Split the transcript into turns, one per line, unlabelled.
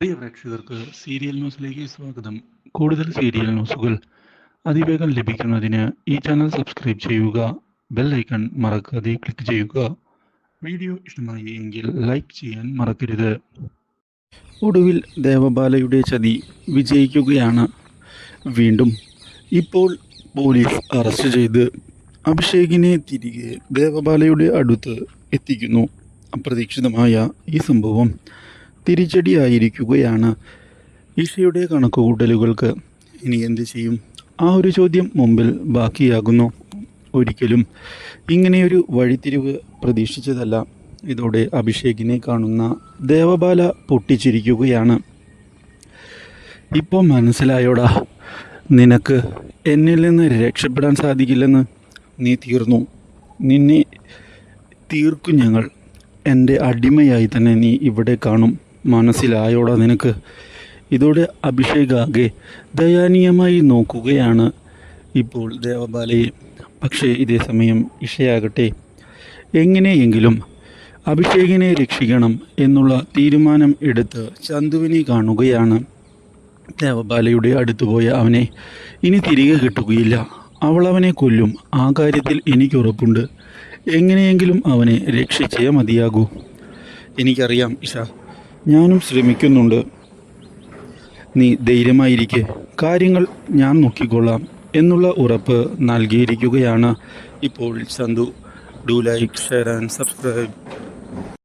പ്രിയ പ്രേക്ഷകർക്ക് സീരിയൽ ന്യൂസിലേക്ക് സ്വാഗതം. കൂടുതൽ സീരിയൽ ന്യൂസുകൾ അതിവേഗം ലഭിക്കുന്നതിന് ഈ ചാനൽ സബ്സ്ക്രൈബ് ചെയ്യുക. ബെൽ ഐക്കൺ മറക്കാതെ ക്ലിക്ക് ചെയ്യുക. വീഡിയോ ഇഷ്ടമായി എങ്കിൽ ലൈക്ക് ചെയ്യാൻ മറക്കരുത്. ഒടുവിൽ ദേവബാലയുടെ ചതി വിജയിക്കുകയാണ്. വീണ്ടും ഇപ്പോൾ പോലീസ് അറസ്റ്റ് ചെയ്ത് അഭിഷേകിനെ തിരികെ ദേവബാലയുടെ അടുത്ത് എത്തിക്കുന്നു. അപ്രതീക്ഷിതമായ ഈ സംഭവം തിരിച്ചടിയായിരിക്കുകയാണ് ഇഷയുടെ കണക്കുകൂട്ടലുകൾക്ക്. ഇനി എന്ത് ചെയ്യും? ആ ഒരു ചോദ്യം മുമ്പിൽ ബാക്കിയാകുന്നു. ഒരിക്കലും ഇങ്ങനെയൊരു വഴിത്തിരിവ് പ്രതീക്ഷിച്ചതല്ല. ഇതോടെ അഭിഷേകിനെ കാണുന്ന ദേവബാല പൊട്ടിച്ചിരിക്കുകയാണ്. ഇപ്പോൾ മനസ്സിലായോടാ, നിനക്ക് എന്നിൽ നിന്ന് രക്ഷപ്പെടാൻ സാധിക്കില്ലെന്ന്. നീ തീർന്നു. നിന്നെ തീർക്കും ഞങ്ങൾ. എൻ്റെ അടിമയായി തന്നെ നീ ഇവിടെ കാണും. മനസ്സിലായോടാ നിനക്ക്? ഇതോടെ അഭിഷേകാകെ ദയനീയമായി നോക്കുകയാണ് ഇപ്പോൾ ദേവബാലയെ. പക്ഷേ ഇതേ സമയം ഇഷയാകട്ടെ എങ്ങനെയെങ്കിലും അഭിഷേകിനെ രക്ഷിക്കണം എന്നുള്ള തീരുമാനം എടുത്ത് ചന്തുവിനെ കാണുകയാണ്. ദേവബാലയുടെ അടുത്തുപോയ അവനെ ഇനി തിരികെ കിട്ടുകയില്ല. അവൾ അവനെ കൊല്ലും. ആ കാര്യത്തിൽ എനിക്കുറപ്പുണ്ട്. എങ്ങനെയെങ്കിലും അവനെ രക്ഷിച്ചേ മതിയാകൂ. എനിക്കറിയാം ഇഷ, ഞാനും ശ്രമിക്കുന്നുണ്ട്. നീ ധൈര്യമായിരിക്കെ, കാര്യങ്ങൾ ഞാൻ നോക്കിക്കൊള്ളാം എന്നുള്ള ഉറപ്പ് നൽകിയിരിക്കുകയാണ് ഇപ്പോൾ Chandu. Do like, share and subscribe.